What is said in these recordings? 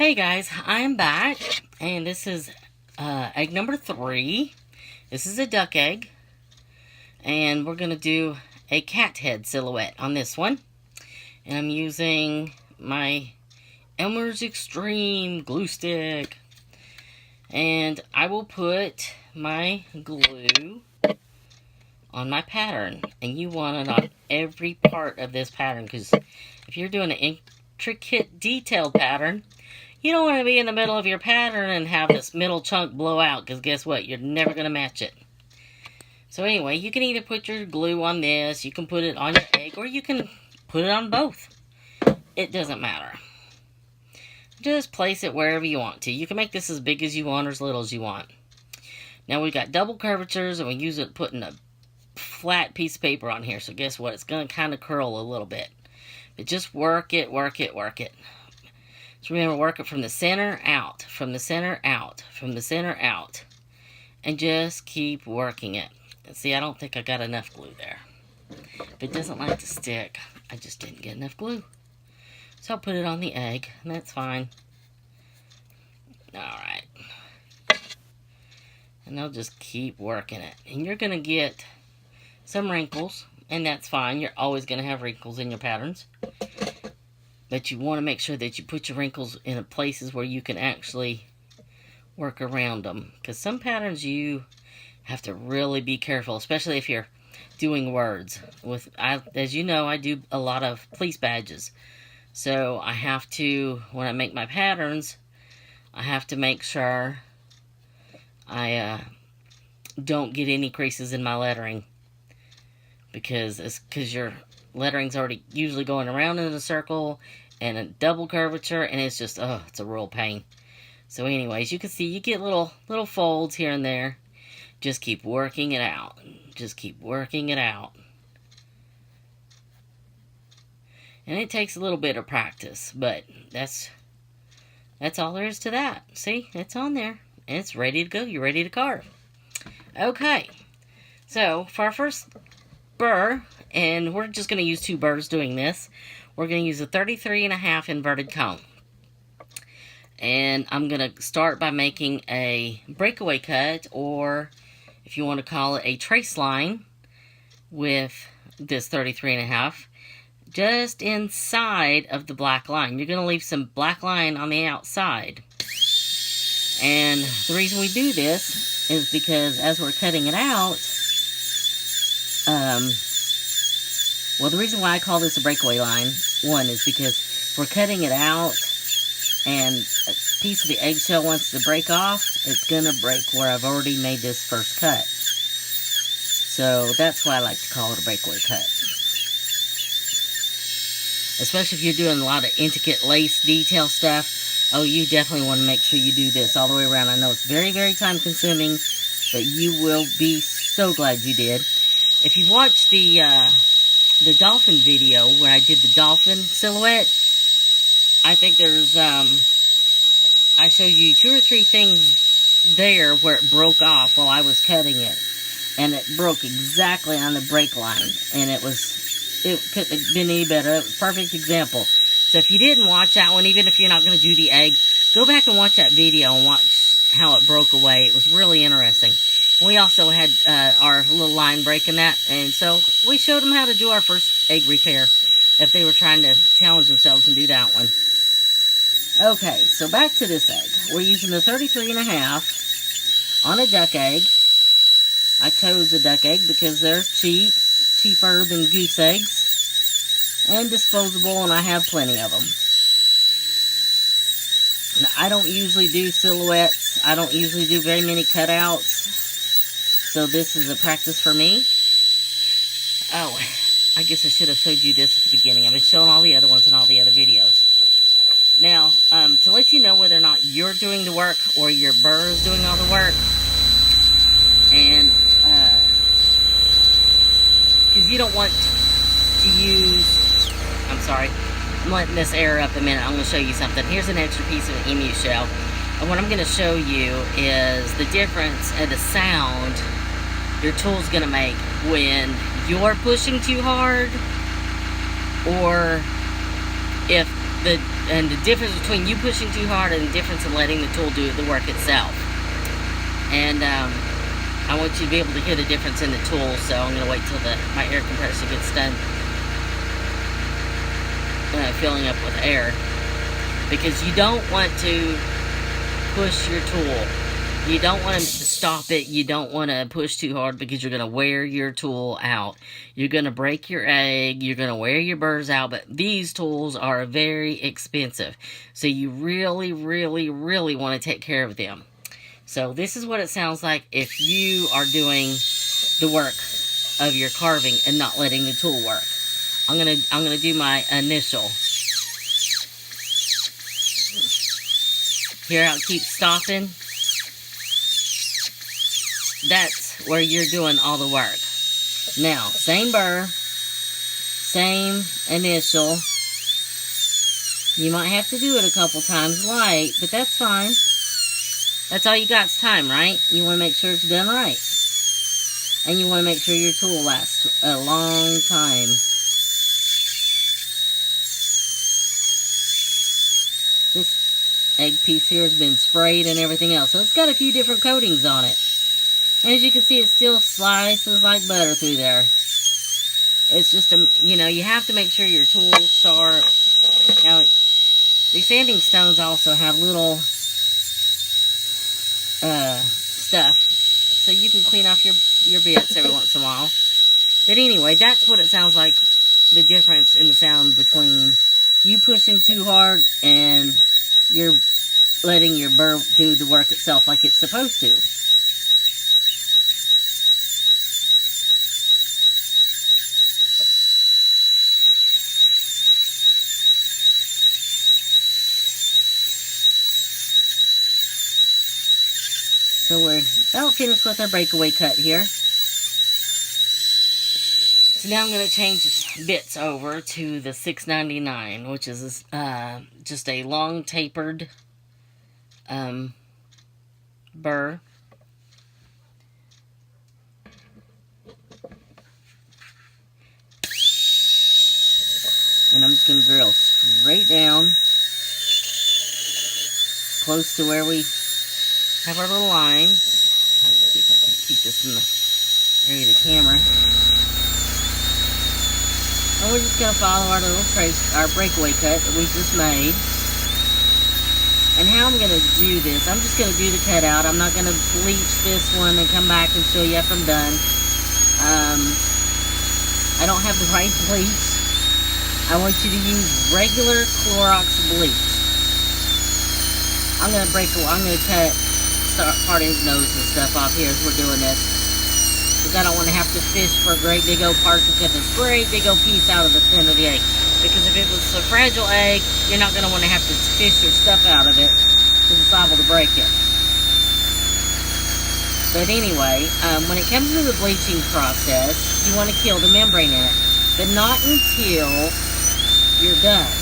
Hey guys, I'm back, and this is egg number 3. This is a duck egg, and we're going to do a cat head silhouette on this one. And I'm using my Elmer's Extreme glue stick. And I will put my glue on my pattern. And you want it on every part of this pattern, because if you're doing an intricate detailed pattern, you don't want to be in the middle of your pattern and have this middle chunk blow out, because guess what? You're never going to match it. So anyway, you can either put your glue on this, you can put it on your egg, or you can put it on both. It doesn't matter. Just place it wherever you want to. You can make this as big as you want or as little as you want. Now we've got double curvatures, and we use it putting a flat piece of paper on here. So guess what? It's going to kind of curl a little bit. But just work it, work it, work it. So remember, work it from the center out, from the center out, from the center out. And just keep working it. And see, I don't think I got enough glue there. If it doesn't like to stick, I just didn't get enough glue. So I'll put it on the egg, and that's fine. Alright. And I'll just keep working it. And you're going to get some wrinkles, and that's fine. You're always going to have wrinkles in your patterns. But you want to make sure that you put your wrinkles in places where you can actually work around them. Because some patterns you have to really be careful, especially if you're doing words. As you know, I do a lot of police badges. So I have to, when I make my patterns, I have to make sure I don't get any creases in my lettering. Because your lettering's already usually going around in a circle and a double curvature, and it's just, it's a real pain. So anyways, you can see you get little folds here and there. Just keep working it out. Just keep working it out. And it takes a little bit of practice, but that's all there is to that. See, it's on there. It's ready to go. You're ready to carve. Okay, so for our first burr, and we're just going to use 2 burrs doing this. We're going to use a 33.5 inverted cone. And I'm going to start by making a breakaway cut, or if you want to call it a trace line, with this 33.5, just inside of the black line. You're going to leave some black line on the outside. And the reason we do this is because as we're cutting it out, well, the reason why I call this a breakaway line, one, is because we're cutting it out, and a piece of the eggshell wants to break off, it's going to break where I've already made this first cut. So that's why I like to call it a breakaway cut. Especially if you're doing a lot of intricate lace detail stuff, you definitely want to make sure you do this all the way around. I know it's very, very time consuming, but you will be so glad you did. If you've watched the dolphin video where I did the dolphin silhouette, I think there's, I showed you 2 or 3 things there where it broke off while I was cutting it. And it broke exactly on the break line. And it couldn't have been any better. It was a perfect example. So if you didn't watch that one, even if you're not going to do the egg, go back and watch that video and watch how it broke away. It was really interesting. We also had our little line break in that, and so we showed them how to do our first egg repair if they were trying to challenge themselves and do that one. Okay, so back to this egg. We're using the 33.5 on a duck egg. I chose a duck egg because they're cheaper than goose eggs, and disposable, and I have plenty of them. Now, I don't usually do silhouettes. I don't usually do very many cutouts. So this is a practice for me. Oh, I guess I should have showed you this at the beginning. I've been showing all the other ones in all the other videos. Now, to let you know whether or not you're doing the work or your burr is doing all the work, and because you don't want to use, I'm sorry, I'm letting this air up a minute. I'm going to show you something. Here's an extra piece of emu shell. And what I'm going to show you is the difference and the sound your tool's going to make when you're pushing too hard, or if the and the difference between you pushing too hard and the difference in letting the tool do the work itself. And I want you to be able to hear the difference in the tool, so I'm going to wait till my air compressor gets done filling up with air, because you don't want to push your tool. You don't want to stop it. You don't want to push too hard, because you're going to wear your tool out. You're going to break your egg. You're going to wear your burrs out. But these tools are very expensive, so you really, really, really want to take care of them. So this is what it sounds like if you are doing the work of your carving and not letting the tool work. I'm gonna do my initial. Hear how it keeps stopping? That's where you're doing all the work. Now, same burr, same initial. You might have to do it a couple times light, but that's fine. That's all you got's time, right? You want to make sure it's done right. And you want to make sure your tool lasts a long time. This egg piece here has been sprayed and everything else, so it's got a few different coatings on it. And as you can see, it still slices like butter through there. It's just, you have to make sure your tool's sharp. Now, these sanding stones also have little stuff, so you can clean off your bits every once in a while. But anyway, that's what it sounds like, the difference in the sound between you pushing too hard and you're letting your burr do the work itself like it's supposed to. So we're about finished with our breakaway cut here. So now I'm going to change bits over to the 699, which is just a long tapered burr. And I'm just going to drill straight down, close to where we have our little line. Let's see if I can keep this in the area of the camera. And we're just going to follow our little our breakaway cut that we just made. And how I'm going to do this, I'm just going to do the cutout. I'm not going to bleach this one and come back and show you after I'm done. I don't have the right bleach. I want you to use regular Clorox bleach. I'm going to cut part of his nose and stuff off here as we're doing this, because I don't want to have to fish for a great big old part to get this great big old piece out of the center of the egg. Because if it was a fragile egg, you're not going to want to have to fish your stuff out of it, because it's liable to break it. But anyway, when it comes to the bleaching process, you want to kill the membrane in it, but not until you're done,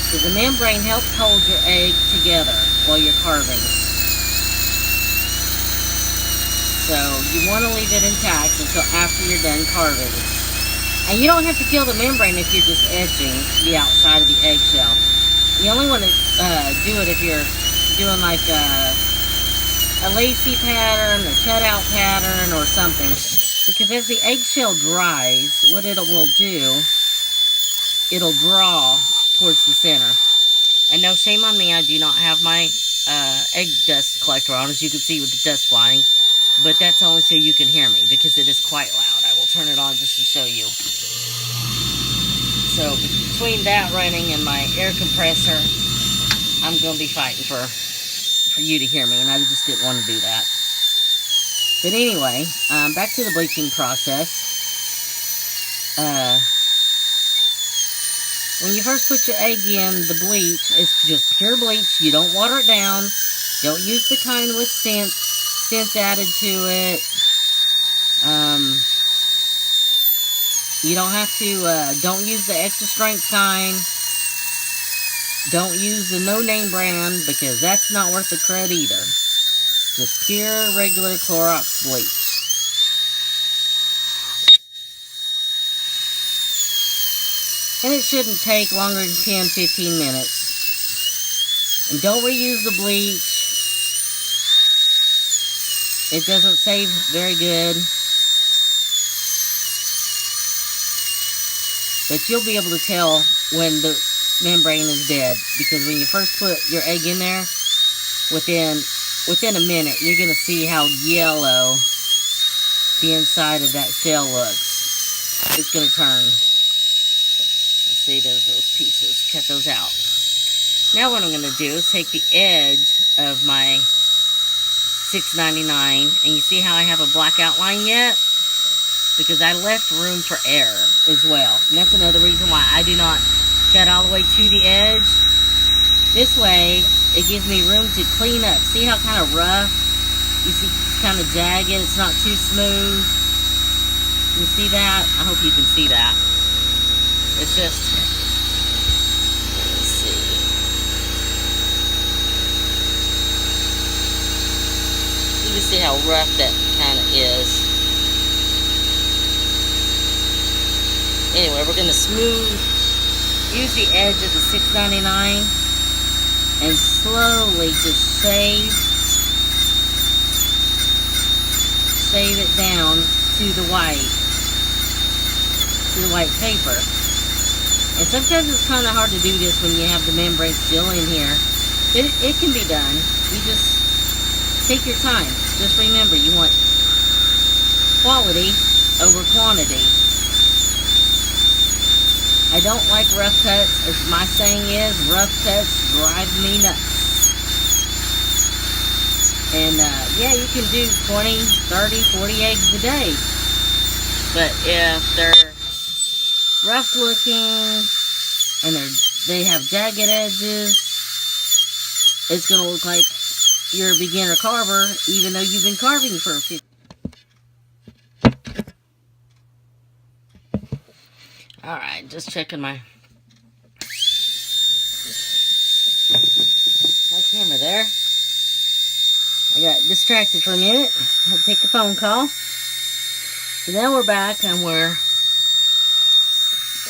because the membrane helps hold your egg together while you're carving. So you want to leave it intact until after you're done carving. And you don't have to kill the membrane if you're just etching the outside of the eggshell. You only want to do it if you're doing like a lacy pattern, a cutout pattern, or something. Because as the eggshell dries, what it will do, it'll draw towards the center. And no shame on me, I do not have my egg dust collector on, as you can see with the dust flying. But that's only so you can hear me, because it is quite loud. I will turn it on just to show you. So between that running and my air compressor, I'm going to be fighting for you to hear me, and I just didn't want to do that. But anyway, back to the bleaching process. When you first put your egg in, the bleach is just pure bleach. You don't water it down. Don't use the kind with scent added to it. You don't have to, don't use the extra strength kind. Don't use the no-name brand, because that's not worth the crud either. Just pure, regular Clorox bleach. And it shouldn't take longer than 10-15 minutes. And don't reuse the bleach. It doesn't save very good. But you'll be able to tell when the membrane is dead. Because when you first put your egg in there, within a minute, you're going to see how yellow the inside of that shell looks. It's going to turn. Let's see, there's those pieces. Cut those out. Now what I'm going to do is take the edge of my $6.99, and you see how I have a black outline yet? Because I left room for error as well. And that's another reason why I do not cut all the way to the edge. This way, it gives me room to clean up. See how kind of rough? You see it's kind of jagged. It's not too smooth. You see that? I hope you can see that. It's just, let's see. You can see how rough that kind of is. Anyway, we're going to use the edge of the $6.99 and slowly just save it down to the white paper. And sometimes it's kind of hard to do this when you have the membrane still in here, but it can be done. You just take your time. Just remember, you want quality over quantity. I don't like rough cuts. As my saying is, rough cuts drive me nuts. And yeah, you can do 20, 30, 40 eggs a day. But if they're rough looking and they have jagged edges, it's going to look like you're a beginner carver, even though you've been carving for 50. Alright, just checking my camera there. I got distracted for a minute. I had to take a phone call. So now we're back and we're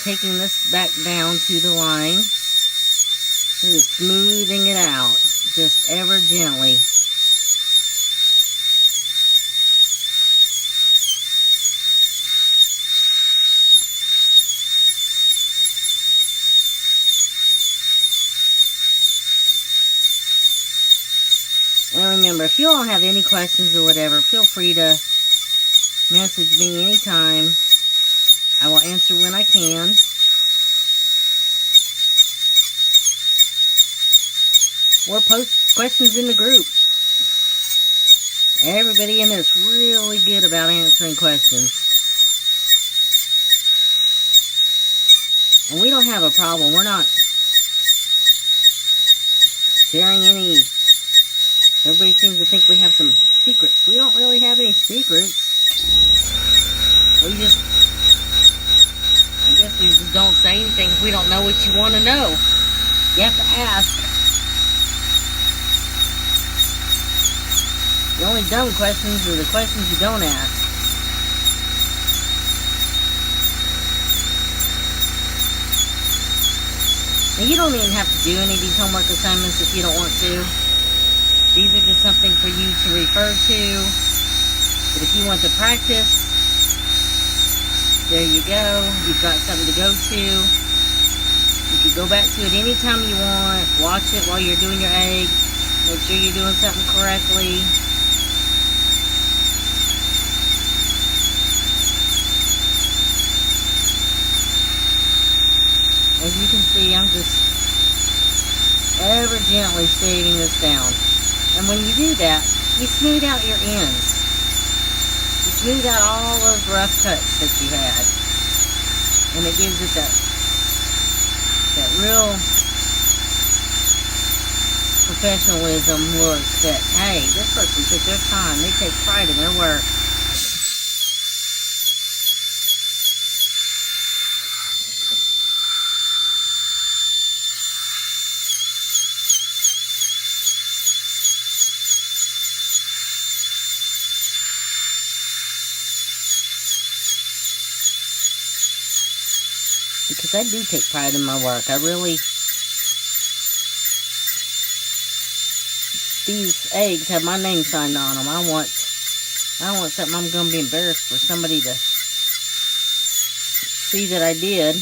taking this back down to the line. And just smoothing it out, just ever gently. And remember, if you all have any questions or whatever, feel free to message me anytime. I will answer when I can. Or post questions in the group. Everybody in there is really good about answering questions. And we don't have a problem. We're not sharing any... Everybody seems to think we have some secrets. We don't really have any secrets. We just... I guess we just don't say anything if we don't know what you want to know. You have to ask. The only dumb questions are the questions you don't ask. And you don't even have to do any of these homework assignments if you don't want to. These are just something for you to refer to. But if you want to practice, there you go. You've got something to go to. You can go back to it anytime you want. Watch it while you're doing your egg. Make sure you're doing something correctly. As you can see, I'm just ever gently shaving this down. And when you do that, you smooth out your ends. You smooth out all those rough cuts that you had. And it gives it that real professionalism look that, hey, this person took their time. They take pride in their work. because I do take pride in my work. These eggs have my name signed on them. I don't want something I'm going to be embarrassed for somebody to see that I did.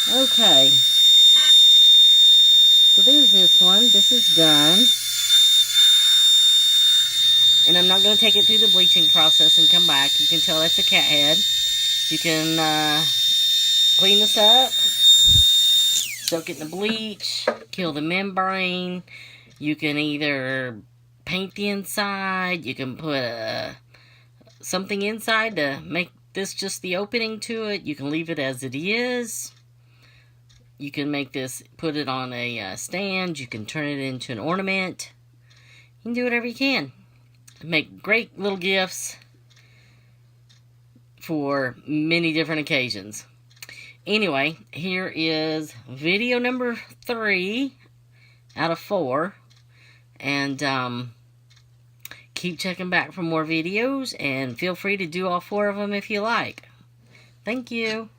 Okay. So there's this one. This is done. And I'm not going to take it through the bleaching process and come back. You can tell that's a cat head. You can clean this up, soak it in the bleach, kill the membrane. You can either paint the inside. You can put something inside to make this just the opening to it. You can leave it as it is. You can make this, put it on a stand. You can turn it into an ornament. You can do whatever you can. Make great little gifts for many different occasions. Anyway, here is video number 3 out of 4. And keep checking back for more videos. And feel free to do all 4 of them if you like. Thank you.